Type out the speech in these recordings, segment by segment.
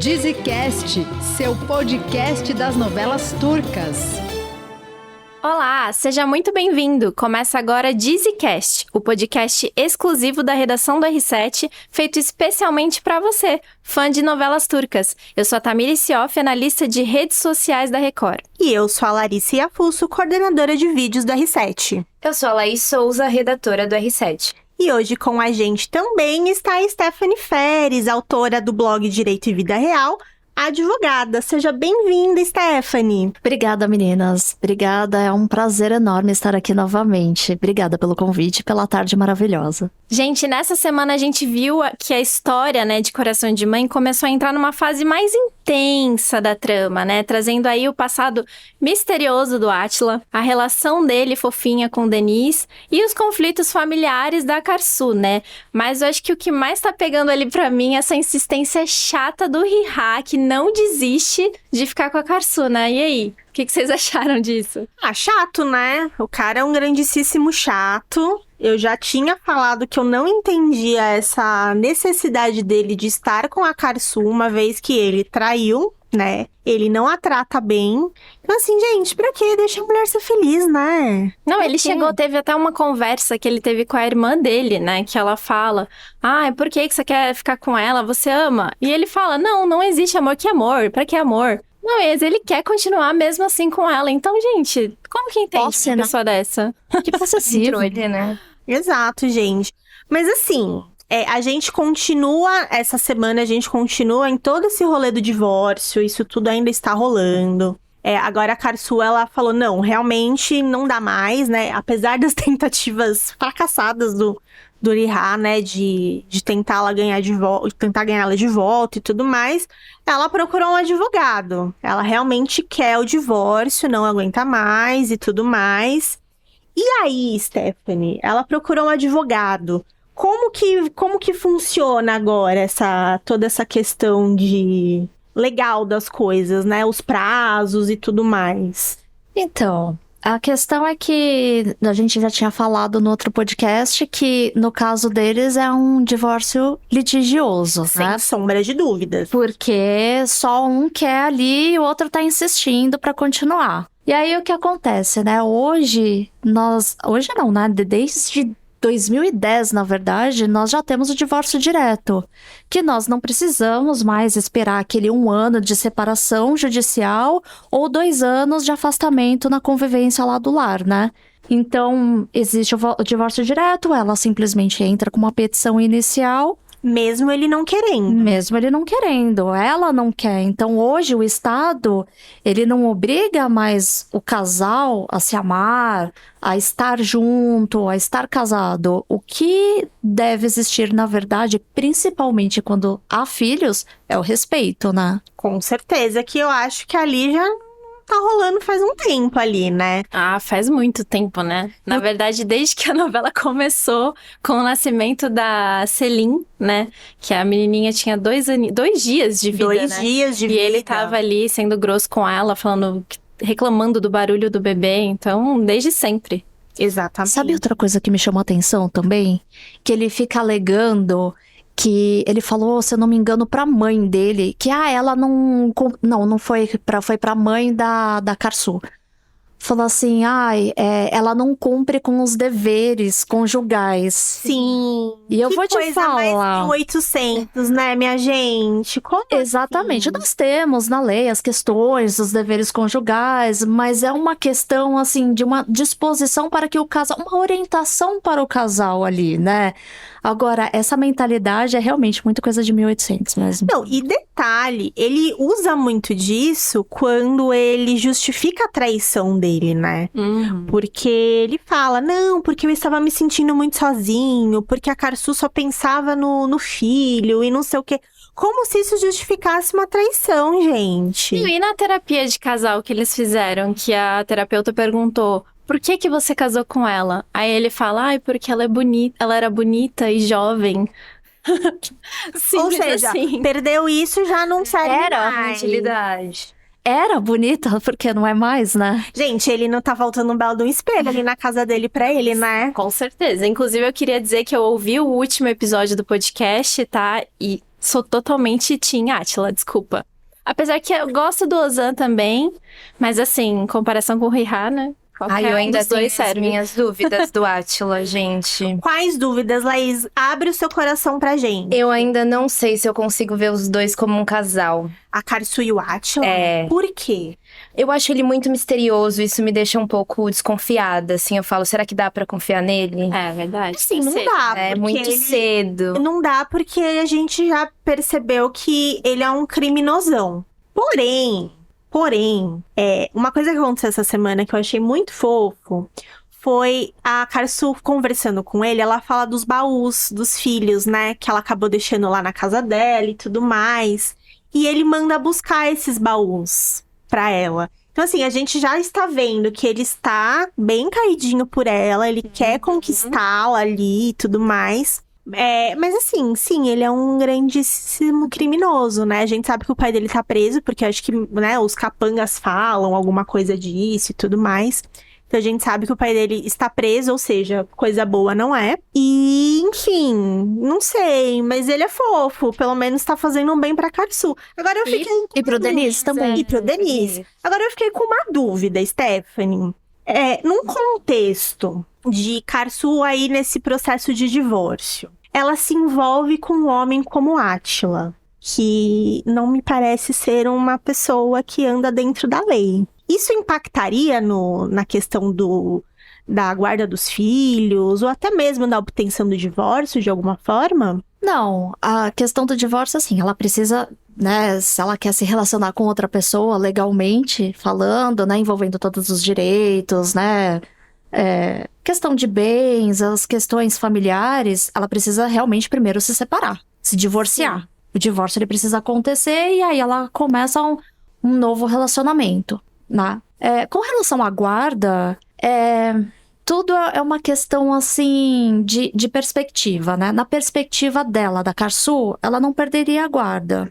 Dizzycast, seu podcast das novelas turcas. Olá, seja muito bem-vindo! Começa agora Dizzycast, o podcast exclusivo da redação do R7, feito especialmente para você, fã de novelas turcas. Eu sou a Tamiri Sioff, analista de redes sociais da Record. E eu sou a Larissa Iafusso, coordenadora de vídeos do R7. Eu sou a Laís Souza, redatora do R7. E hoje com a gente também está a Stephanie Feres, autora do blog Direito e Vida Real, advogada. Seja bem-vinda, Stephanie. Obrigada, meninas. Obrigada, é um prazer enorme estar aqui novamente. Obrigada pelo convite e pela tarde maravilhosa. Gente, nessa semana a gente viu que a história, de Coração de Mãe começou a entrar numa fase mais intensa da trama, trazendo aí o passado misterioso do Átila, a relação dele fofinha com Denise e os conflitos familiares da Karsu, Mas eu acho que o que mais tá pegando ali pra mim é essa insistência chata do Riha, que não desiste de ficar com a Karsu, E aí? O que vocês acharam disso? Chato, O cara é um grandíssimo chato. Eu já tinha falado que eu não entendia essa necessidade dele de estar com a Karsu, uma vez que ele traiu, Ele não a trata bem. Então, assim, gente, pra quê? Deixa a mulher ser feliz, Não, ele chegou, teve até uma conversa que ele teve com a irmã dele, Que ela fala, por que você quer ficar com ela? Você ama? E ele fala, não existe amor. Que amor? Pra que amor? Não, mas ele quer continuar mesmo assim com ela. Então, gente, como que entende uma pessoa dessa? Que possessivo. Exato, gente. Mas assim, a gente continua, essa semana a gente continua em todo esse rolê do divórcio, isso tudo ainda está rolando. Agora a Karsu, ela falou, não, realmente não dá mais, Apesar das tentativas fracassadas do Riha, de tentar ela ganhar tentar ganhar ela de volta e tudo mais, ela procurou um advogado. Ela realmente quer o divórcio, não aguenta mais e tudo mais. E aí, Stephanie, ela procurou um advogado. Como que funciona agora toda essa questão de legal das coisas, Os prazos e tudo mais? Então, a questão é que a gente já tinha falado no outro podcast que, no caso deles, é um divórcio litigioso, Sem sombra de dúvidas. Porque só um quer ali e o outro tá insistindo pra continuar. E aí, o que acontece, Hoje não, Desde 2010, na verdade, nós já temos o divórcio direto, que nós não precisamos mais esperar aquele 1 ano de separação judicial ou 2 anos de afastamento na convivência lá do lar, Então, existe o divórcio direto, ela simplesmente entra com uma petição inicial. Mesmo ele não querendo. Ela não quer. Então, hoje, o Estado, ele não obriga mais o casal a se amar, a estar junto, a estar casado. O que deve existir, na verdade, principalmente quando há filhos, é o respeito, Com certeza, que eu acho que ali já tá rolando faz um tempo ali, Faz muito tempo, Na verdade, desde que a novela começou, com o nascimento da Celine, Que a menininha tinha 2 dias de vida, 2 dias de vida. E ele tava ali sendo grosso com ela, reclamando do barulho do bebê. Então, desde sempre. Exatamente. Sabe outra coisa que me chamou a atenção também? Que ele fica alegando que ele falou, se eu não me engano, pra mãe dele, que ela não foi pra mãe da Karsu. Falou assim, ela não cumpre com os deveres conjugais. Sim. E eu vou te falar. Mais 1800, minha gente? Como Exatamente. assim? Nós temos na lei as questões dos deveres conjugais, mas é uma questão, assim, de uma disposição para que o casal, uma orientação para o casal ali, Agora, essa mentalidade é realmente muito coisa de 1800 mesmo. Não, e detalhe, ele usa muito disso quando ele justifica a traição dele, Uhum. Porque ele fala, não, porque eu estava me sentindo muito sozinho, porque a Karsu só pensava no filho e não sei o quê. Como se isso justificasse uma traição, gente. E na terapia de casal que eles fizeram, que a terapeuta perguntou, por que você casou com ela? Aí ele fala, porque ela é bonita, ela era bonita e jovem. Ou seja, assim. Perdeu isso, já não serve Era mais. utilidade. Era bonita, porque não é mais, Gente, ele não tá faltando um belo de um espelho ali na casa dele pra ele, Com certeza. Inclusive, eu queria dizer que eu ouvi o último episódio do podcast, tá? E sou totalmente Team Átila, desculpa. Apesar que eu gosto do Ozan também, mas assim, em comparação com o Rihanna, Ai, eu ainda dos tenho dois as serve. minhas dúvidas do Átila, gente. Quais dúvidas, Laís? Abre o seu coração pra gente. Eu ainda não sei se eu consigo ver os dois como um casal. A Karsu e o Átila? É. Por quê? Eu acho ele muito misterioso, isso me deixa um pouco desconfiada, assim. Eu falo, será que dá pra confiar nele? É verdade. Assim, não Sei. dá. É porque muito ele- cedo. Não dá porque a gente já percebeu que ele é um criminosão. Porém, uma coisa que aconteceu essa semana que eu achei muito fofo foi a Karsu conversando com ele. Ela fala dos baús dos filhos, né? Que ela acabou deixando lá na casa dela e tudo mais. E ele manda buscar esses baús pra ela. Então, assim, a gente já está vendo que ele está bem caidinho por ela, ele quer conquistá-la ali e tudo mais. Mas assim, sim, ele é um grandíssimo criminoso, né? A gente sabe que o pai dele tá preso, porque acho que, né, os capangas falam alguma coisa disso e tudo mais. Então a gente sabe que o pai dele está preso, ou seja, coisa boa não é. E, enfim, não sei, mas ele é fofo, pelo menos tá fazendo um bem pra Karsu. Agora eu fiquei... E pro Denise também. E pro Denise. Agora eu fiquei com uma dúvida, Stephanie. Num contexto de Karsu aí nesse processo de divórcio, ela se envolve com um homem como Átila, que não me parece ser uma pessoa que anda dentro da lei. Isso impactaria na questão da guarda dos filhos, ou até mesmo na obtenção do divórcio, de alguma forma? Não, a questão do divórcio, assim, ela precisa, né, se ela quer se relacionar com outra pessoa legalmente falando, né, envolvendo todos os direitos, né, questão de bens, as questões familiares, ela precisa realmente primeiro se separar, se divorciar. Sim. O divórcio, ele precisa acontecer e aí ela começa um novo relacionamento, né. Com relação à guarda, tudo é uma questão, assim, de perspectiva, né? Na perspectiva dela, da Karsu, ela não perderia a guarda.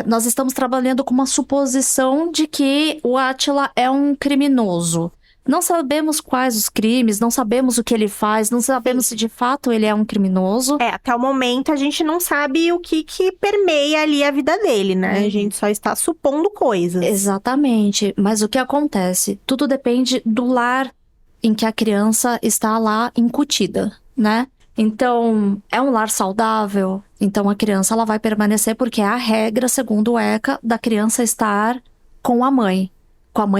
Nós estamos trabalhando com uma suposição de que o Átila é um criminoso. Não sabemos quais os crimes, não sabemos o que ele faz, não sabemos se de fato ele é um criminoso. Até o momento a gente não sabe o que permeia ali a vida dele, né? A gente só está supondo coisas. Exatamente. Mas o que acontece? Tudo depende do lar em que a criança está lá incutida, né? Então, é um lar saudável, então a criança ela vai permanecer porque é a regra, segundo o ECA, da criança estar com a mãe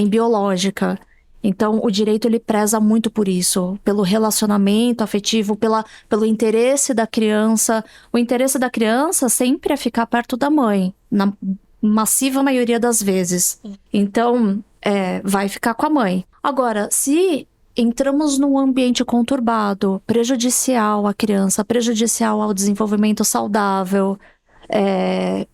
biológica. Então, o direito ele preza muito por isso, pelo relacionamento afetivo, pelo interesse da criança. O interesse da criança sempre é ficar perto da mãe, na massiva maioria das vezes. Então, vai ficar com a mãe. Agora, se entramos num ambiente conturbado, prejudicial à criança, prejudicial ao desenvolvimento saudável,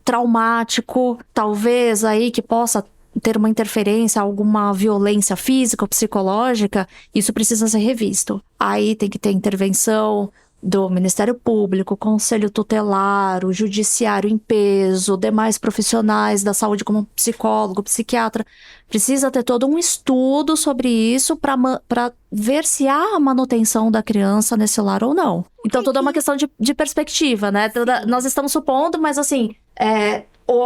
traumático, talvez aí que possa ter uma interferência, alguma violência física ou psicológica, isso precisa ser revisto. Aí tem que ter intervenção do Ministério Público, Conselho Tutelar, o Judiciário em peso, demais profissionais da saúde como psicólogo, psiquiatra. Precisa ter todo um estudo sobre isso para ver se há a manutenção da criança nesse lar ou não. Então, tudo é uma questão de perspectiva, né? Nós estamos supondo, mas assim,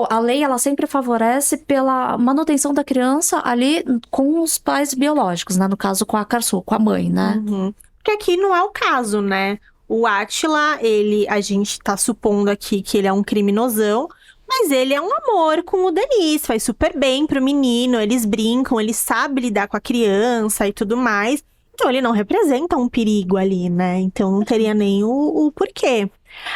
a lei ela sempre favorece pela manutenção da criança ali com os pais biológicos, né? No caso, com a Karsu, com a mãe, né? Uhum. Porque aqui não é o caso, né? O Átila, a gente tá supondo aqui que ele é um criminosão, mas ele é um amor com o Denise, faz super bem pro menino, eles brincam, ele sabe lidar com a criança e tudo mais. Então ele não representa um perigo ali, né? Então não teria nem o porquê.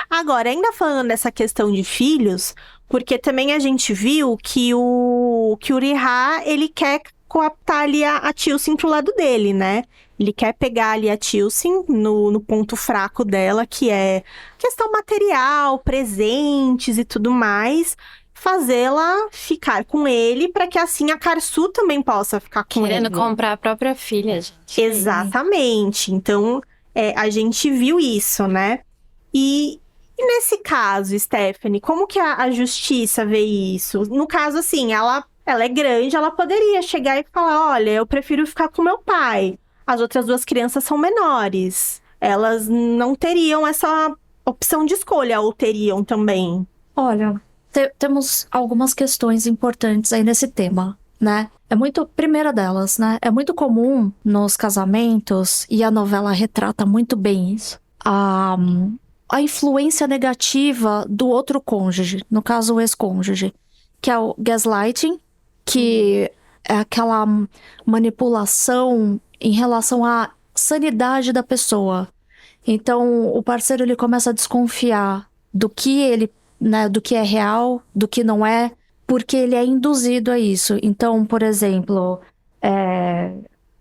Agora, ainda falando dessa questão de filhos, porque também a gente viu que o Riha, ele quer coaptar ali a Tilsin pro lado dele, né? Ele quer pegar ali a Tilsin no ponto fraco dela, que é questão material, presentes e tudo mais, fazê-la ficar com ele, para que assim a Karsu também possa ficar com ele. Querendo comprar a própria filha, gente. Exatamente. Então, a gente viu isso, né? E nesse caso, Stephanie, como que a justiça vê isso? No caso, assim, ela é grande, ela poderia chegar e falar, olha, eu prefiro ficar com meu pai. As outras duas crianças são menores. Elas não teriam essa opção de escolha, ou teriam também? Olha, temos algumas questões importantes aí nesse tema, né? Primeira delas, né? É muito comum nos casamentos, e a novela retrata muito bem isso, a influência negativa do outro cônjuge, no caso o ex-cônjuge, que é o gaslighting, que é aquela manipulação em relação à sanidade da pessoa. Então, o parceiro ele começa a desconfiar do que ele, né, do que é real, do que não é, porque ele é induzido a isso. Então, por exemplo,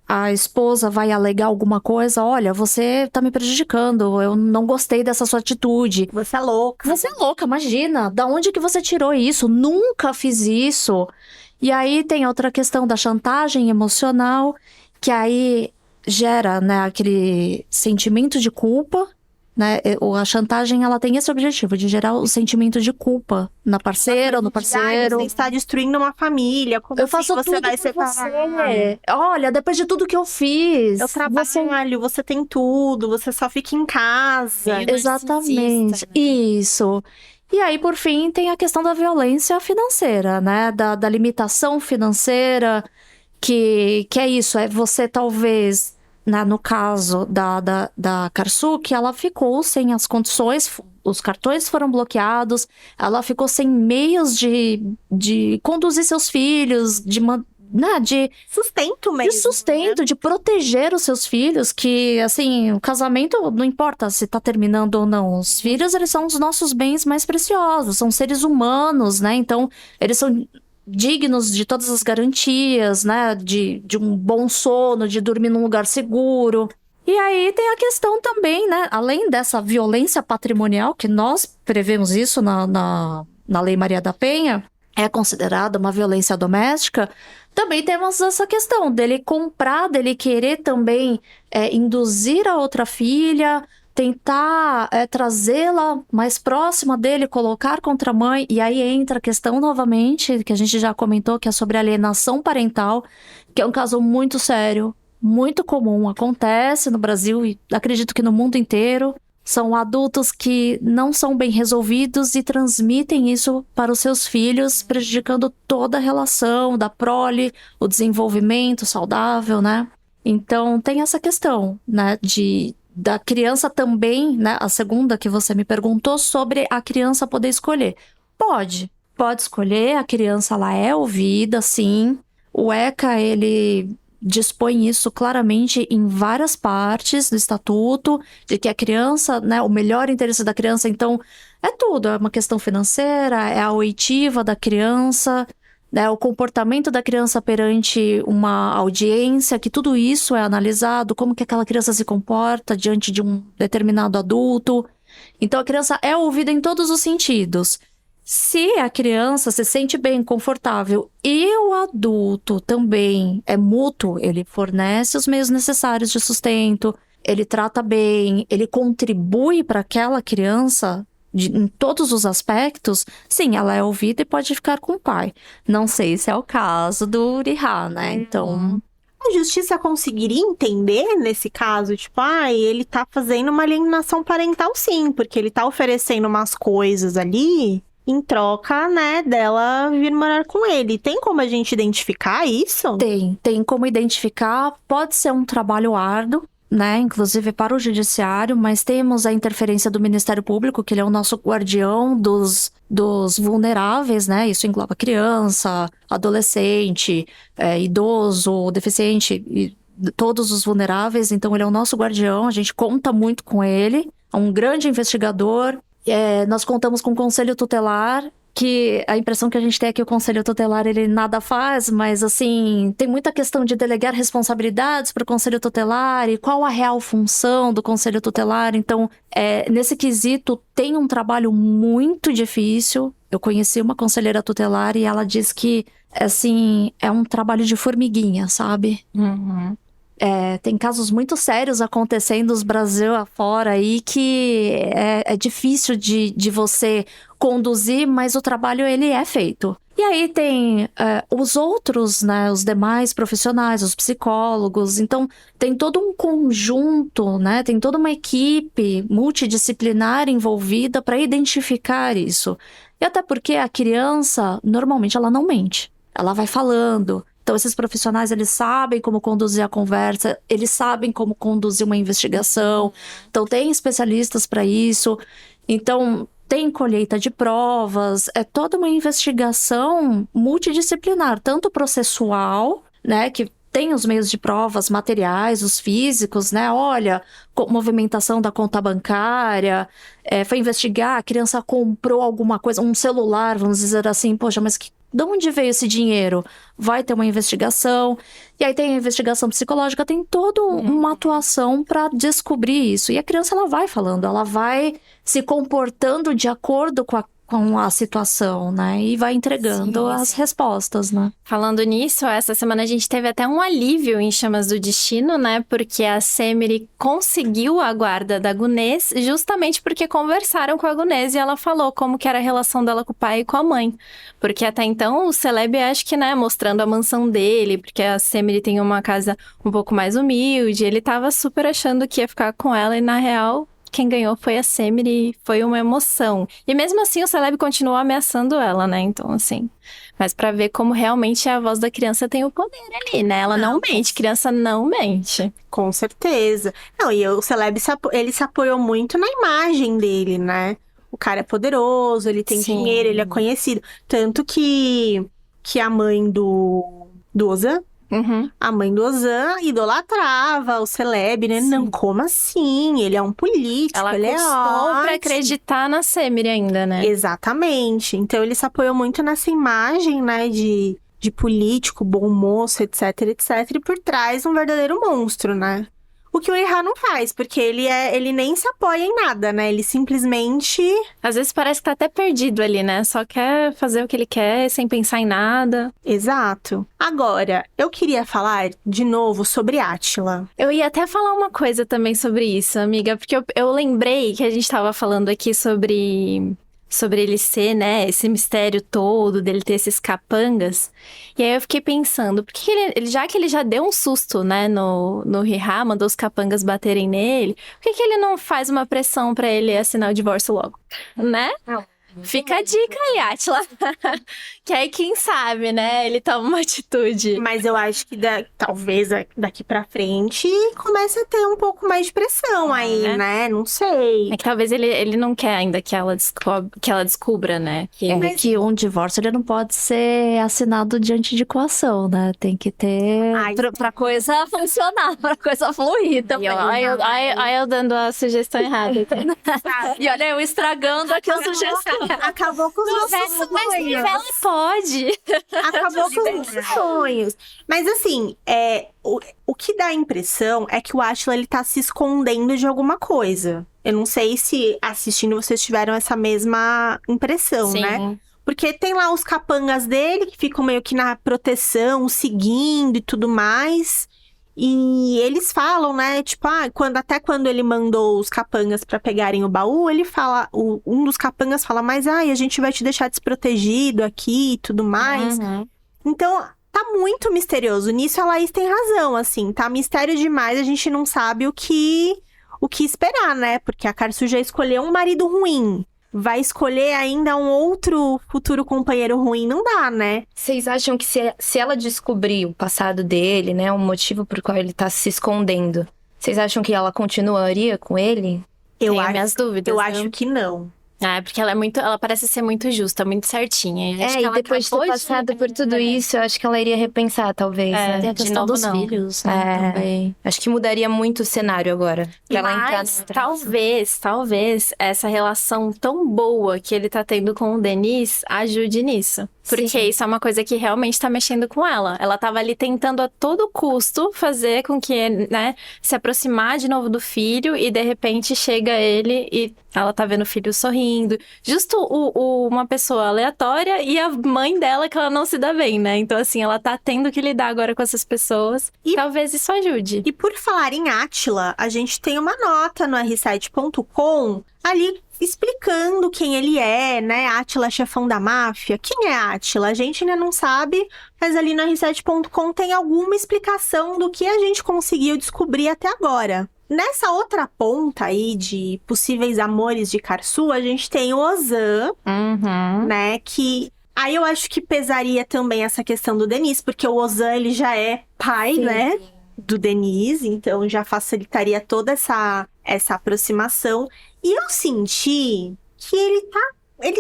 a esposa vai alegar alguma coisa, olha, você tá me prejudicando, eu não gostei dessa sua atitude. Você é louca. Você é louca, imagina, da onde que você tirou isso? Nunca fiz isso. E aí tem outra questão da chantagem emocional, que aí gera, né, aquele sentimento de culpa, né? A chantagem, ela tem esse objetivo, de gerar o sentimento de culpa na parceira ou no parceiro. Você está destruindo uma família, como Eu assim faço você tudo vai por separar? você. Olha, depois de tudo que eu fiz. Eu trabalho, você tem tudo, você só fica em casa. Exatamente, narcisista, né? isso. E aí, por fim, tem a questão da violência financeira, né? Da limitação financeira, que é isso, é você talvez, né, no caso da Karsuki, ela ficou sem as condições, os cartões foram bloqueados, ela ficou sem meios de conduzir seus filhos, de Sustento mesmo. de sustento, de proteger os seus filhos, que, assim, o casamento não importa se tá terminando ou não. Os filhos, eles são os nossos bens mais preciosos, são seres humanos, né? Então, eles são dignos de todas as garantias, né? De um bom sono, de dormir num lugar seguro. E aí tem a questão também, né? Além dessa violência patrimonial, que nós prevemos isso na Lei Maria da Penha, é considerada uma violência doméstica, também temos essa questão dele comprar, dele querer também induzir a outra filha, tentar trazê-la mais próxima dele, colocar contra a mãe, e aí entra a questão novamente, que a gente já comentou, que é sobre alienação parental, que é um caso muito sério, muito comum, acontece no Brasil e acredito que no mundo inteiro. São adultos que não são bem resolvidos e transmitem isso para os seus filhos, prejudicando toda a relação da prole, o desenvolvimento saudável, né? Então, tem essa questão, né, da criança também, né? A segunda que você me perguntou sobre a criança poder escolher. Pode escolher, a criança, ela é ouvida, sim. O ECA, ele dispõe isso claramente em várias partes do estatuto, de que a criança, né, o melhor interesse da criança, então, é tudo, é uma questão financeira, é a oitiva da criança, né, o comportamento da criança perante uma audiência, que tudo isso é analisado, como que aquela criança se comporta diante de um determinado adulto. Então, a criança é ouvida em todos os sentidos. Se a criança se sente bem, confortável, e o adulto também é mútuo, ele fornece os meios necessários de sustento, ele trata bem, ele contribui para aquela criança em todos os aspectos, sim, ela é ouvida e pode ficar com o pai. Não sei se é o caso do Uriha, né? Então, A justiça conseguiria entender nesse caso, tipo, ele tá fazendo uma alienação parental, sim, porque ele tá oferecendo umas coisas ali em troca, né, dela vir morar com ele. Tem como a gente identificar isso? tem como identificar, pode ser um trabalho árduo, né, inclusive para o judiciário, mas temos a interferência do Ministério Público, que ele é o nosso guardião dos vulneráveis, né, isso engloba criança, adolescente, idoso, deficiente, e todos os vulneráveis, então ele é o nosso guardião, a gente conta muito com ele, é um grande investigador. Nós contamos com o Conselho Tutelar, que a impressão que a gente tem é que o Conselho Tutelar, ele nada faz, mas assim, tem muita questão de delegar responsabilidades para o Conselho Tutelar e qual a real função do Conselho Tutelar. Então, nesse quesito, tem um trabalho muito difícil. Eu conheci uma conselheira tutelar e ela diz que, assim, é um trabalho de formiguinha, sabe? Uhum. Tem casos muito sérios acontecendo no Brasil afora aí que é difícil de você conduzir, mas o trabalho ele é feito. E aí tem os outros, né, os demais profissionais, os psicólogos, então tem todo um conjunto, né, tem toda uma equipe multidisciplinar envolvida para identificar isso. E até porque a criança, normalmente, ela não mente. Ela vai falando. Então, esses profissionais, eles sabem como conduzir a conversa, eles sabem como conduzir uma investigação. Então, tem especialistas para isso. Então, tem colheita de provas. É toda uma investigação multidisciplinar, tanto processual, né, que tem os meios de provas materiais, os físicos, né? Olha, movimentação da conta bancária, foi investigar, a criança comprou alguma coisa, um celular, vamos dizer assim, poxa, mas de onde veio esse dinheiro? Vai ter uma investigação. E aí tem a investigação psicológica, tem toda uma atuação para descobrir isso. E a criança, ela vai falando, ela vai se comportando de acordo com a situação, né? E vai entregando as respostas, né? Falando nisso, essa semana a gente teve até um alívio em Chamas do Destino, né? Porque a Semire conseguiu a guarda da Gunez, justamente porque conversaram com a Gunez e ela falou como que era a relação dela com o pai e com a mãe. Porque até então o Celeb, acho que, né, mostrando a mansão dele, porque a Semire tem uma casa um pouco mais humilde, ele tava super achando que ia ficar com ela e, na real, quem ganhou foi a Semire e foi uma emoção. E mesmo assim o Celeb continuou ameaçando ela, né? Então, assim... Mas pra ver como realmente a voz da criança tem o poder ali, né? Ela não mente, criança não mente. Com certeza. Não, e o Celeb, ele se apoiou muito na imagem dele, né? O cara é poderoso, ele tem dinheiro, ele é conhecido. Tanto que a mãe do Ozan, a mãe do Ozan idolatrava o Celeb, né? Sim. Não, como assim? Ele é um político, ele é ótimo. Pra acreditar na Semire ainda, né? Exatamente. Então ele se apoiou muito nessa imagem, né? De político, bom moço, etc, etc. E por trás um verdadeiro monstro, né? O que o Erra não faz, porque ele nem se apoia em nada, né? Ele simplesmente... Às vezes parece que tá até perdido ali, né? Só quer fazer o que ele quer, sem pensar em nada. Exato. Agora, eu queria falar de novo sobre Átila. Eu ia até falar uma coisa também sobre isso, amiga. Porque eu lembrei que a gente tava falando aqui sobre ele ser, né, esse mistério todo, dele ter esses capangas. E aí eu fiquei pensando, por que já que ele já deu um susto, né, no Rihá, mandou os capangas baterem nele, por que ele não faz uma pressão pra ele assinar o divórcio logo, né? Fica a dica aí, Átila. Que aí, quem sabe, né, ele toma uma atitude. Mas eu acho que talvez daqui pra frente comece a ter um pouco mais de pressão aí, né? Não sei. É que talvez ele não quer ainda que ela descubra, né? Que um divórcio ele não pode ser assinado diante de coação, né? Tem que ter pra coisa funcionar, pra coisa fluir também. Aí eu dando a sugestão errada. E olha, eu estragando aqui a sugestão. Acabou com os nossos sonhos. Ela pode. Acabou com os nossos sonhos. Mas assim, o que dá a impressão é que o Átila, ele tá se escondendo de alguma coisa. Eu não sei se assistindo vocês tiveram essa mesma impressão, Sim. né? Porque tem lá os capangas dele, que ficam meio que na proteção, seguindo e tudo mais. E eles falam, né, tipo, quando ele mandou os capangas pra pegarem o baú, ele fala, um dos capangas fala, mas a gente vai te deixar desprotegido aqui e tudo mais. Então, tá muito misterioso. Nisso a Laís tem razão, assim, tá mistério demais, a gente não sabe o que esperar, né? Porque a Karsu já escolheu um marido ruim. Vai escolher ainda um outro futuro companheiro ruim, não dá, né? Vocês acham que se ela descobrir o passado dele, né, o motivo por qual ele tá se escondendo, vocês acham que ela continuaria com ele? Tenho minhas dúvidas. Eu acho que não. Porque ela parece ser muito justa, muito certinha. E depois de ter passado por tudo isso, eu acho que ela iria repensar, talvez. Né? Tem a questão dos filhos, né, também. Acho que mudaria muito o cenário agora. Mas talvez essa relação tão boa que ele tá tendo com o Denis ajude nisso. Porque isso é uma coisa que realmente tá mexendo com ela. Ela tava ali tentando a todo custo fazer com que, né, se aproximar de novo do filho e de repente chega ele e ela tá vendo o filho sorrindo. Justo uma pessoa aleatória e a mãe dela que ela não se dá bem, né? Então, assim, ela tá tendo que lidar agora com essas pessoas. E talvez isso ajude. E por falar em Átila, a gente tem uma nota no r7.com ali explicando quem ele é, né? Átila, chefão da máfia. Quem é Átila? A gente ainda não sabe, mas ali no r7.com tem alguma explicação do que a gente conseguiu descobrir até agora. nessa outra ponta aí de possíveis amores de Karsu, a gente tem o Ozan, Uhum. né? Que aí eu acho que pesaria também essa questão do Denis, porque o Ozan, ele já é pai, Sim. né? Do Denis, então já facilitaria toda essa aproximação. E eu senti que ele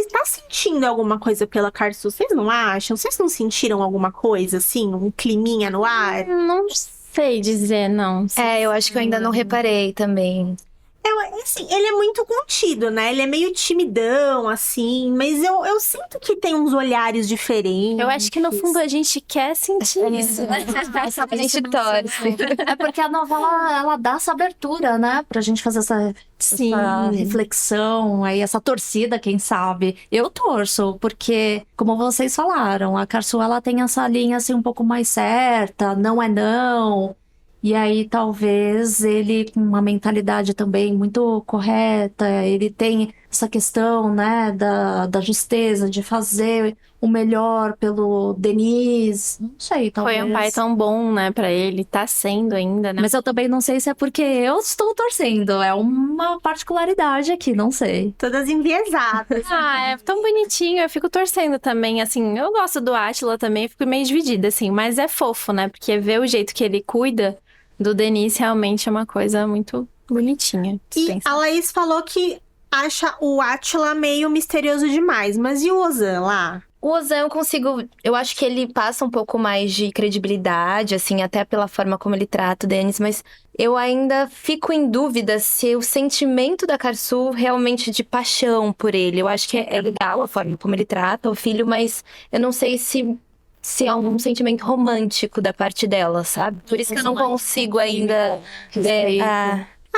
tá sentindo alguma coisa pela Karsu. Vocês não acham? Vocês não sentiram alguma coisa, assim? Um climinha no ar? Não sei dizer, não. Eu acho que eu ainda não reparei também. Assim, ele é muito contido, né? Ele é meio timidão, assim. Mas eu sinto que tem uns olhares diferentes. Eu acho que no fundo a gente quer sentir isso, né? A gente torce. É porque a novela, ela dá essa abertura, né? Pra gente fazer essa reflexão, aí essa torcida, quem sabe. Eu torço, porque, como vocês falaram, a Karsu, ela tem essa linha, assim, um pouco mais certa, não é não. E aí, talvez, ele, com uma mentalidade também muito correta, ele tem essa questão, né, da justeza, de fazer o melhor pelo Denis. Não sei, talvez. Foi um pai tão bom, né, pra ele. Tá sendo ainda, né? Mas eu também não sei se é porque eu estou torcendo. É uma particularidade aqui, não sei. Todas enviesadas. Ah, é tão bonitinho. Eu fico torcendo também, assim. Eu gosto do Átila também, fico meio dividida, assim. Mas é fofo, né? Porque ver o jeito que ele cuida do Denis realmente é uma coisa muito bonitinha. E a Laís falou que acha o Átila meio misterioso demais. Mas e o Ozan lá? O Ozan eu acho que ele passa um pouco mais de credibilidade, assim, até pela forma como ele trata o Denis, mas eu ainda fico em dúvida se o sentimento da Karsu realmente de paixão por ele. Eu acho que é legal a forma como ele trata o filho, mas eu não sei se é um sentimento romântico da parte dela, sabe? Por isso que eu não consigo ainda...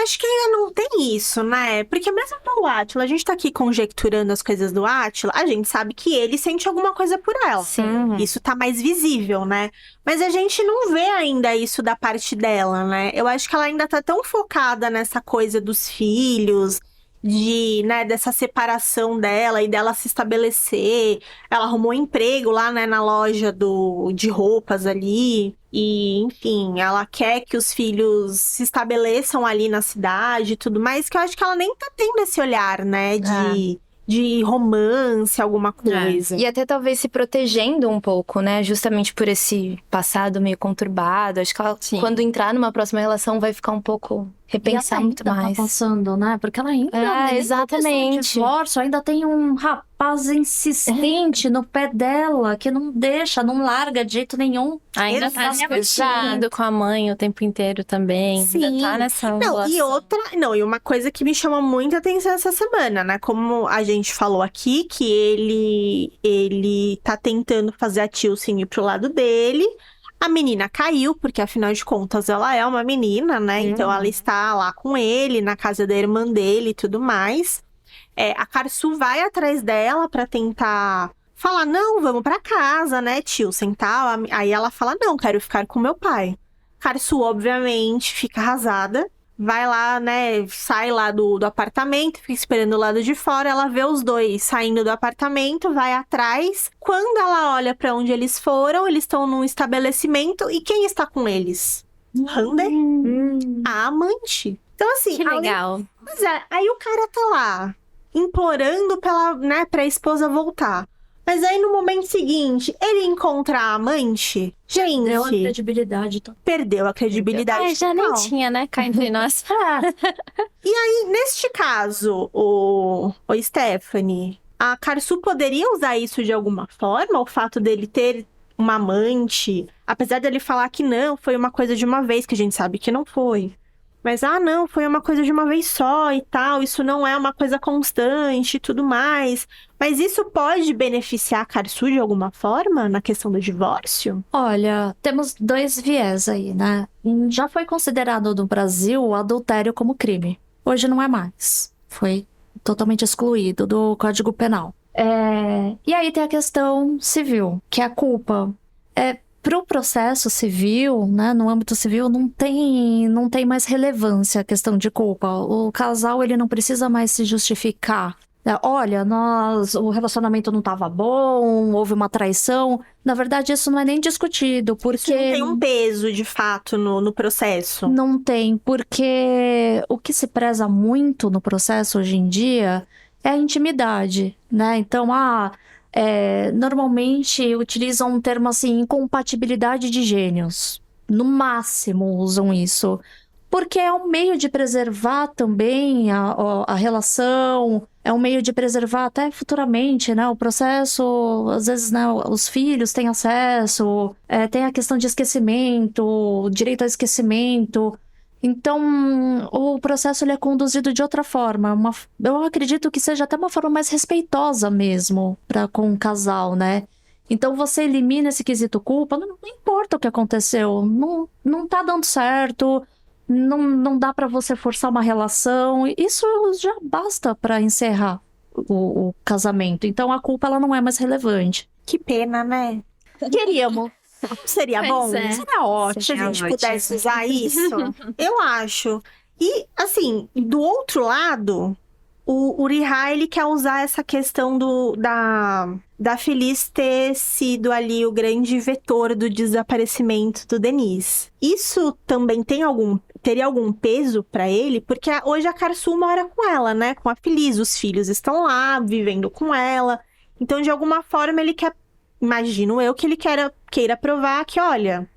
Acho que ainda não tem isso, né? Porque mesmo pro Átila, a gente tá aqui conjecturando as coisas do Átila, a gente sabe que ele sente alguma coisa por ela. Sim. Isso tá mais visível, né? Mas a gente não vê ainda isso da parte dela, né? Eu acho que ela ainda tá tão focada nessa coisa dos filhos, né, dessa separação dela e dela se estabelecer. Ela arrumou um emprego lá, né, na loja de roupas ali. E, enfim, ela quer que os filhos se estabeleçam ali na cidade e tudo mais, que eu acho que ela nem tá tendo esse olhar, né, de romance, alguma coisa. E até talvez se protegendo um pouco, né? Justamente por esse passado meio conturbado. Acho que ela, quando entrar numa próxima relação, vai ficar um pouco... repensar muito mais. Tá passando, né? Porque ela ainda... exatamente. Divórcio, ainda tem um rapaz insistente no pé dela, que não deixa, não larga de jeito nenhum. Ainda tá discutindo com a mãe o tempo inteiro também. Sim. Ainda tá nessa E uma coisa que me chama muita atenção essa semana, né? Como a gente falou aqui, que ele tá tentando fazer a Tilson ir pro lado dele. A menina caiu, porque afinal de contas ela é uma menina, né? Então ela está lá com ele, na casa da irmã dele e tudo mais. A Karsu vai atrás dela pra tentar falar, não, vamos pra casa, né, Tilson, tal. Aí ela fala, não, quero ficar com meu pai. Karsu, obviamente, fica arrasada. Vai lá, né, sai lá do apartamento, fica esperando do lado de fora. Ela vê os dois saindo do apartamento, vai atrás. Quando ela olha pra onde eles foram, eles estão num estabelecimento. E quem está com eles? Hander, a amante. Então, assim... Que legal. Pois é, aí o cara tá lá, implorando pra esposa voltar. Mas aí, no momento seguinte, ele encontra a amante. Gente... Deu a credibilidade. Perdeu a credibilidade. Já nem total. tinha, né? Cá entre nós. E aí, neste caso, o Stephanie, a Karsu poderia usar isso de alguma forma? O fato dele ter uma amante, apesar dele falar que não, foi uma coisa de uma vez, que a gente sabe que não foi. Mas, não, foi uma coisa de uma vez só e tal, isso não é uma coisa constante e tudo mais. Mas isso pode beneficiar a Karsu de alguma forma na questão do divórcio? Olha, temos dois viés aí, né? Já foi considerado no Brasil o adultério como crime. Hoje não é mais. Foi totalmente excluído do Código Penal. E aí tem a questão civil, que é a culpa. Pro processo civil, né, no âmbito civil, não tem mais relevância a questão de culpa. O casal, ele não precisa mais se justificar Olha, o relacionamento não estava bom, houve uma traição. Na verdade, isso não é nem discutido, Isso porque não tem um peso, de fato, no processo. não tem, porque o que se preza muito no processo hoje em dia é a intimidade, né? Então, normalmente utilizam um termo assim, incompatibilidade de gênios. No máximo usam isso. Porque é um meio de preservar também a relação, é um meio de preservar até futuramente, né? O processo, às vezes, né, os filhos têm acesso, tem a questão de esquecimento, direito ao esquecimento. Então, o processo ele é conduzido de outra forma. Eu acredito que seja até uma forma mais respeitosa mesmo com o casal, né? Então, você elimina esse quesito culpa, não importa o que aconteceu, não tá dando certo. Não dá pra você forçar uma relação. Isso já basta pra encerrar o casamento. Então a culpa ela não é mais relevante. Que pena, né? Queríamos. Seria Pois bom? é. Seria ótimo se a gente pudesse usar isso. Eu acho. E, assim, do outro lado, o Uriha, ele quer usar essa questão da Feliz ter sido ali o grande vetor do desaparecimento do Denis. Isso também teria algum peso pra ele? Porque hoje a Karsu mora com ela, né? Com a Feliz. Os filhos estão lá, vivendo com ela. Então, de alguma forma, ele quer... Imagino eu que ele queira provar que, olha...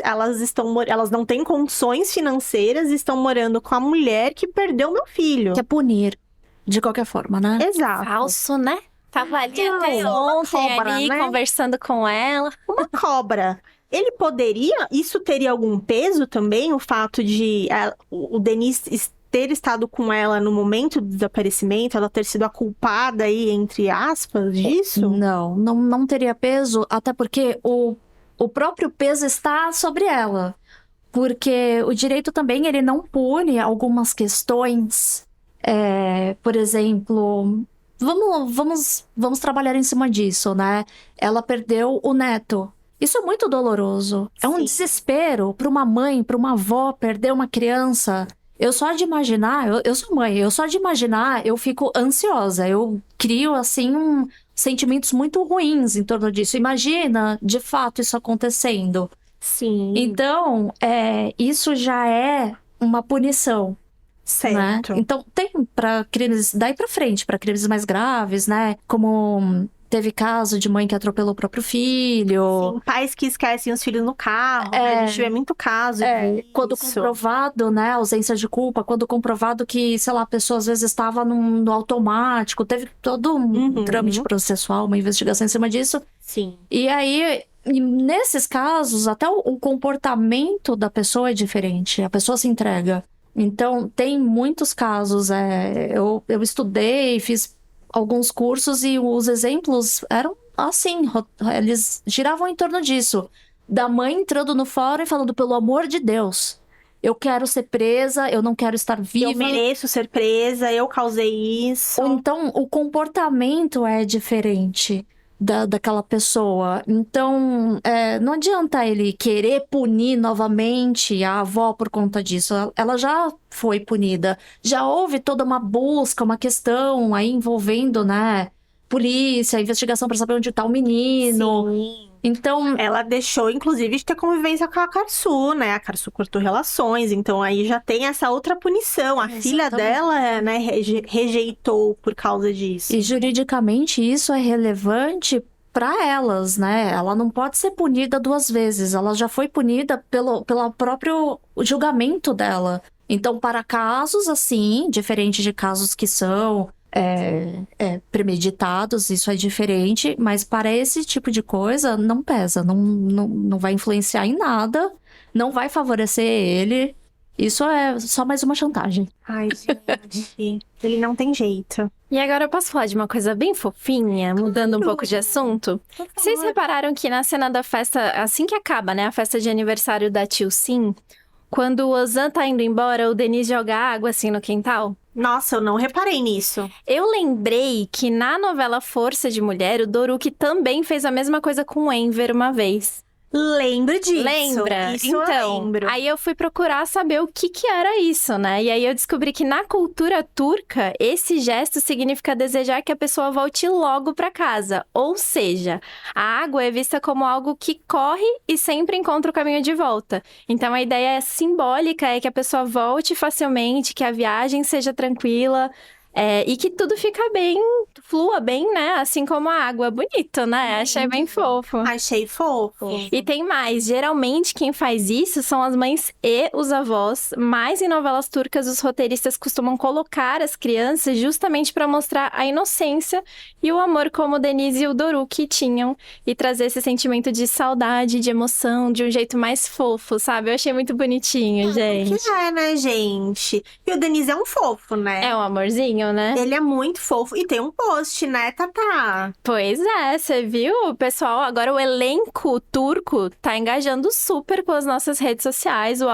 Elas não têm condições financeiras e estão morando com a mulher que perdeu meu filho. Quer punir. De qualquer forma, né? Exato. Falso, né? Tava ali Não, até uma ontem cobra, ali, né? conversando com ela. Uma cobra. Ele poderia... Isso teria algum peso também? O fato de o Denis ter estado com ela no momento do desaparecimento, ela ter sido a culpada aí, entre aspas, disso? Não teria peso, até porque o próprio peso está sobre ela. Porque o direito também, ele não pune algumas questões. Por exemplo, vamos trabalhar em cima disso, né? Ela perdeu o neto. Isso é muito doloroso. É um Sim. desespero para uma mãe, para uma avó perder uma criança. Eu só de imaginar, eu sou mãe, eu só de imaginar, eu fico ansiosa. Eu crio, assim, sentimentos muito ruins em torno disso. Imagina, de fato, isso acontecendo. Sim. Então, isso já é uma punição, né? Certo. Então, tem para crimes daí pra frente, para crimes mais graves, né? Como teve caso de mãe que atropelou o próprio filho. Sim, pais que esquecem os filhos no carro, né? A gente vê muito caso Quando disso. comprovado, né, ausência de culpa, quando comprovado que, sei lá, a pessoa às vezes estava no automático, teve todo um trâmite processual, uma investigação em cima disso. Sim. E aí, nesses casos, até o comportamento da pessoa é diferente, a pessoa se entrega. Então, tem muitos casos, eu estudei, fiz alguns cursos e os exemplos eram assim, eles giravam em torno disso. Da mãe entrando no fórum e falando, pelo amor de Deus, eu quero ser presa, eu não quero estar viva. Eu mereço ser presa, eu causei isso. Ou então, o comportamento é diferente daquela pessoa. Então, não adianta ele querer punir novamente a avó por conta disso. Ela já foi punida. Já houve toda uma busca, uma questão aí envolvendo, né, polícia, investigação para saber onde está o menino. Sim. Então, Ela deixou, inclusive, de ter convivência com a Karsu, né? A Karsu cortou relações, então aí já tem essa outra punição. A filha Exatamente. dela, né, rejeitou por causa disso. e juridicamente isso é relevante para elas, né? Ela não pode ser punida duas vezes. Ela já foi punida pelo próprio julgamento dela. Então, para casos assim, diferente de casos que são premeditados, isso é diferente, mas para esse tipo de coisa não pesa, não vai influenciar em nada, não vai favorecer ele. Isso é só mais uma chantagem. Ai, gente, ele não tem jeito. E agora eu posso falar de uma coisa bem fofinha, mudando um pouco de assunto? Vocês repararam que na cena da festa, assim que acaba, né, a festa de aniversário da Tio Sim, quando o Ozan tá indo embora, o Denis joga água assim no quintal? Nossa, eu não reparei nisso. Eu lembrei que na novela Força de Mulher, o Doruk também fez a mesma coisa com o Enver uma vez. Lembro disso. Lembra? Isso Então, eu lembro. aí eu fui procurar saber o que era isso, né? E aí eu descobri que na cultura turca, esse gesto significa desejar que a pessoa volte logo para casa. Ou seja, a água é vista como algo que corre e sempre encontra o caminho de volta. Então a ideia simbólica é que a pessoa volte facilmente, que a viagem seja tranquila. E que tudo fica bem, flua bem, né? Assim como a água. Bonito, né? Achei bem fofo. Achei fofo. E tem mais. Geralmente, quem faz isso são as mães e os avós. Mas em novelas turcas, os roteiristas costumam colocar as crianças justamente para mostrar a inocência e o amor como Denise e o Doruk tinham. E trazer esse sentimento de saudade, de emoção, de um jeito mais fofo, sabe? Eu achei muito bonitinho, gente. Que é, né, gente? E o Denise é um fofo, né? É um amorzinho, né? Ele é muito fofo. E tem um post, né, Tatá? Pois é, você viu? Pessoal, agora o elenco turco tá engajando super com as nossas redes sociais, o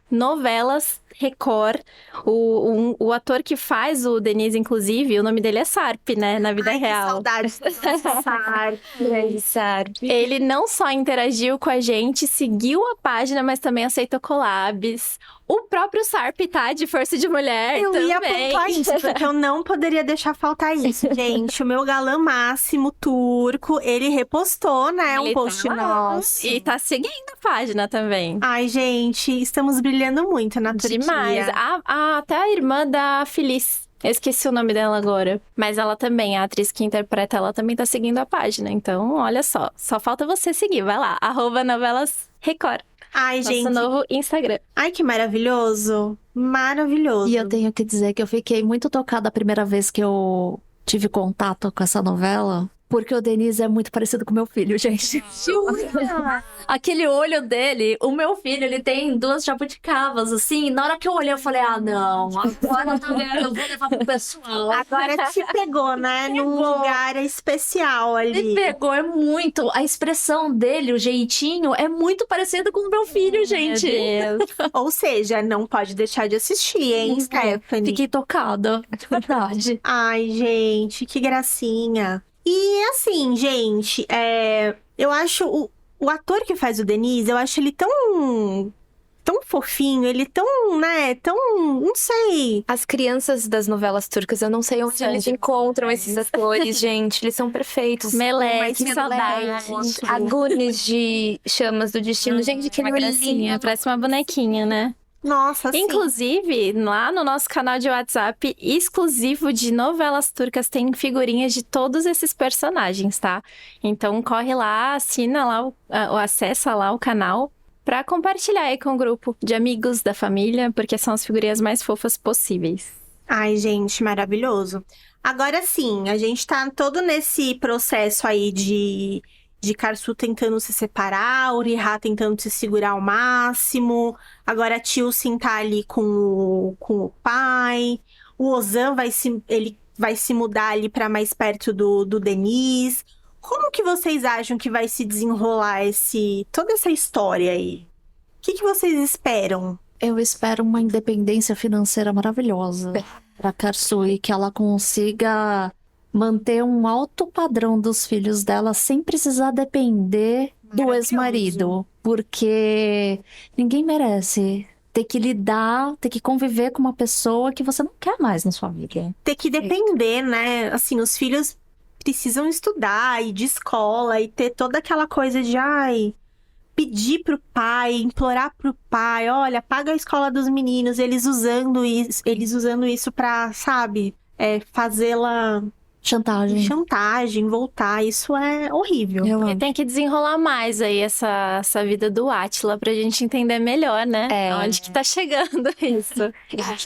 @novelas Record. O ator que faz o Denise, inclusive, o nome dele é Sarp, né? Na vida Ai, que real. saudade dessa Sarp. Grande Sarp. Ele não só interagiu com a gente, seguiu a página, mas também aceitou collabs. O próprio Sarp tá de Força de Mulher Eu também. ia pontuar isso, porque eu não poderia deixar faltar isso, gente. O meu galã máximo turco, ele repostou, né, Ele um post tá lá. nosso. E tá seguindo a página também. Ai, gente, estamos brilhando muito na Turquia. Demais. Até a irmã da Feliz. Eu esqueci o nome dela agora. Mas ela também, a atriz que interpreta, ela também tá seguindo a página. Então, olha só. Só falta você seguir. Vai lá. @novelasrecord. Ai, Nosso gente. novo Instagram. Ai, que maravilhoso. Maravilhoso. E eu tenho que dizer que eu fiquei muito tocada a primeira vez que eu tive contato com essa novela. Porque o Denise é muito parecido com meu filho, gente. Aquele olho dele, o meu filho, ele tem 2 jabuticabas, assim. Na hora que eu olhei, eu falei, não, agora eu vou levar pro pessoal. Agora te pegou, né? Num lugar especial Ele ali. pegou, é muito. A expressão dele, o jeitinho, é muito parecido com o meu filho, gente. Meu Deus. Ou seja, não pode deixar de assistir, hein, Stephanie? Fiquei tocada, de verdade. Ai, gente, que gracinha. E assim, gente, eu acho o ator que faz o Denise, eu acho ele tão fofinho, ele tão, né, tão, não sei. As crianças das novelas turcas, eu não sei onde eles encontram esses atores, gente. Eles são perfeitos. Meleque, que saudade. Agunes de Chamas do Destino. Gente, que Uma gracinha, parece uma bonequinha, né? Nossa, assim. Inclusive, lá no nosso canal de WhatsApp exclusivo de novelas turcas, tem figurinhas de todos esses personagens, tá? Então corre lá, assina lá, acessa lá o canal pra compartilhar aí com o grupo de amigos da família, porque são as figurinhas mais fofas possíveis. Ai, gente, maravilhoso. Agora sim, a gente tá todo nesse processo aí de Karsu tentando se separar, Uriha tentando se segurar ao máximo. Agora a Tilsin tá ali com o pai. O Ozan ele vai se mudar ali pra mais perto do Deniz. Como que vocês acham que vai se desenrolar toda essa história aí? O que vocês esperam? Eu espero uma independência financeira maravilhosa pra Karsu e que ela consiga manter um alto padrão dos filhos dela sem precisar depender do ex-marido. Porque ninguém merece ter que lidar, ter que conviver com uma pessoa que você não quer mais na sua vida. Ter que depender, né? Assim, os filhos precisam estudar, ir de escola e ter toda aquela coisa de, pedir pro pai, implorar pro pai, olha, paga a escola dos meninos, eles usando isso pra, sabe, fazê-la chantagem, voltar, isso é horrível. E tem que desenrolar mais aí essa vida do Átila pra gente entender melhor, né? Onde que tá chegando isso.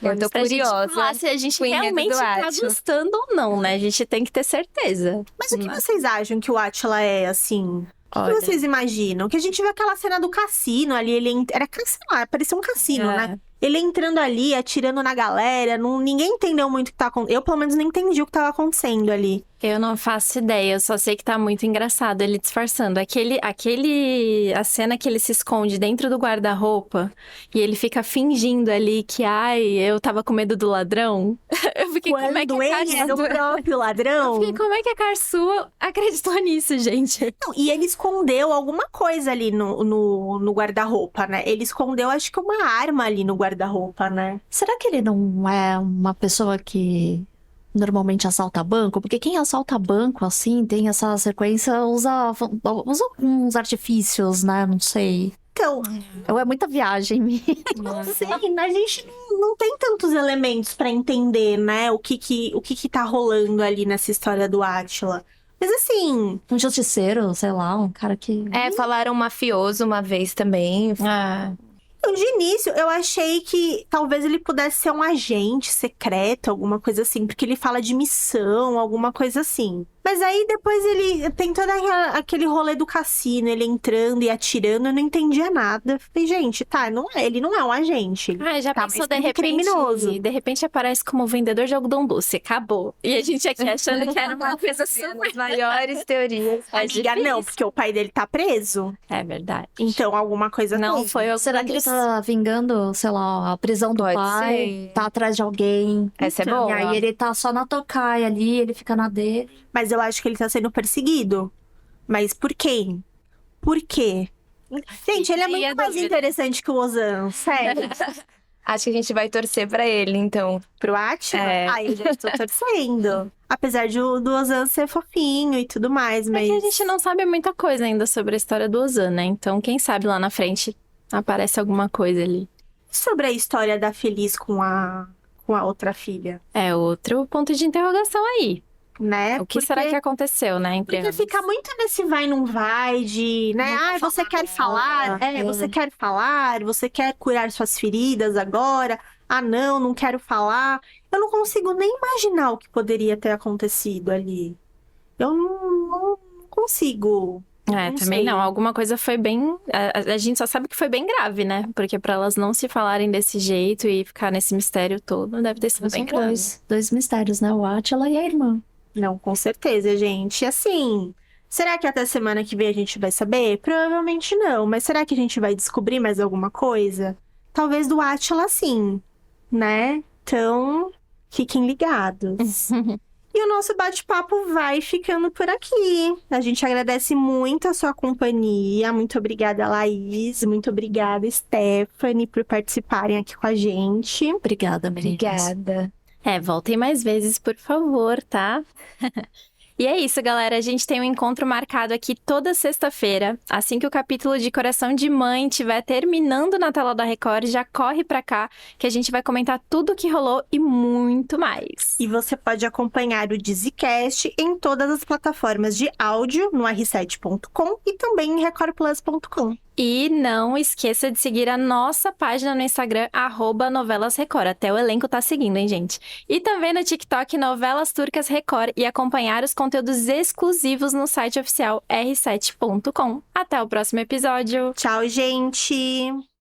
Eu tô Pra gente curiosa. falar se a gente com o enredo realmente do tá Átila. gostando ou não, né? A gente tem que ter certeza. Mas o que vocês acham que o Átila é, assim? O Olha. que vocês imaginam? Que a gente viu aquela cena do cassino ali, era, sei lá, parecia um cassino, né? Ele entrando ali, atirando na galera, ninguém entendeu muito o que tá acontecendo. Eu, pelo menos, não entendi o que tava acontecendo ali. Eu não faço ideia, eu só sei que tá muito engraçado ele disfarçando. A cena que ele se esconde dentro do guarda-roupa e ele fica fingindo ali que, ai, eu tava com medo do ladrão. Eu fiquei, como é que Quando a ele Karsu... era o próprio Eu ladrão. fiquei, como é que a Karsu acreditou nisso, gente? Não, e ele escondeu alguma coisa ali no guarda-roupa, né? Ele escondeu, acho que uma arma ali no guarda-roupa, né? Será que ele não é uma pessoa que normalmente assalta banco? Porque quem assalta banco, assim, tem essa sequência, usa alguns artifícios, né? Não sei. Então, É muita viagem. não sei, a gente não tem tantos elementos pra entender, né? O que tá rolando ali nessa história do Átila. Mas assim, Um justiceiro, sei lá, um cara que... Falaram mafioso uma vez também. Ah, de início eu achei que talvez ele pudesse ser um agente secreto, alguma coisa assim, porque ele fala de missão, alguma coisa assim. Mas aí depois ele tem todo aquele rolê do cassino, ele entrando e atirando, eu não entendia nada. Falei, gente, tá, ele não é um agente. Ele já tá pensou mais de como repente? criminoso. De repente aparece como vendedor de algodão doce, acabou. E a gente aqui achando que era uma coisa super... As maiores teorias. Amiga, não, porque o pai dele tá preso. É verdade. Então alguma coisa Não tem. foi o Será que ele tá vingando, sei lá, a prisão do Pode pai? ser. Tá atrás de alguém? Essa é E boa. aí ele tá só na tocaia ali, ele fica na dele. Mas eu acho que ele tá sendo perseguido. Mas por quem? Por quê? Gente, ele é Aí muito é mais dúvida. interessante que o Ozan, sério. Acho que a gente vai torcer pra ele, então. Pro Átila? É. Ai, eu já estou torcendo. Apesar do Ozan ser fofinho e tudo mais, É mas... que a gente não sabe muita coisa ainda sobre a história do Ozan, né? Então, quem sabe lá na frente aparece alguma coisa ali. Sobre a história da Feliz com a outra filha, É outro ponto de interrogação aí. né? O que será que aconteceu, né? Entre Porque ambos? fica muito nesse vai, não vai, de, né? Não Ai, vou você falar quer falar? agora. Você quer falar? Você quer curar suas feridas agora? Ah, não quero falar. Eu não consigo nem imaginar o que poderia ter acontecido ali. Eu não consigo. É, Não também sei. não. Alguma coisa foi bem. A gente só sabe que foi bem grave, né? Porque pra elas não se falarem desse jeito e ficar nesse mistério todo, deve ter sido bem São grave. dois mistérios, né? O Átila e a irmã. Não, com certeza, gente. Assim, será que até semana que vem a gente vai saber? Provavelmente não. Mas será que a gente vai descobrir mais alguma coisa? Talvez do Átila, sim, né? Então, fiquem ligados. E o nosso bate-papo vai ficando por aqui. A gente agradece muito a sua companhia. Muito obrigada, Laís. Muito obrigada, Stephanie, por participarem aqui com a gente. Obrigada, meninas. Obrigada. Voltem mais vezes, por favor, tá? E é isso, galera. A gente tem um encontro marcado aqui toda sexta-feira. Assim que o capítulo de Coração de Mãe estiver terminando na tela da Record, já corre pra cá que a gente vai comentar tudo o que rolou e muito mais. E você pode acompanhar o Dizzycast em todas as plataformas de áudio, no r7.com e também em recordplus.com. E não esqueça de seguir a nossa página no Instagram, @novelasrecord. Até o elenco tá seguindo, hein, gente? E também no TikTok, Novelas Turcas Record. E acompanhar os conteúdos exclusivos no site oficial r7.com. Até o próximo episódio! Tchau, gente!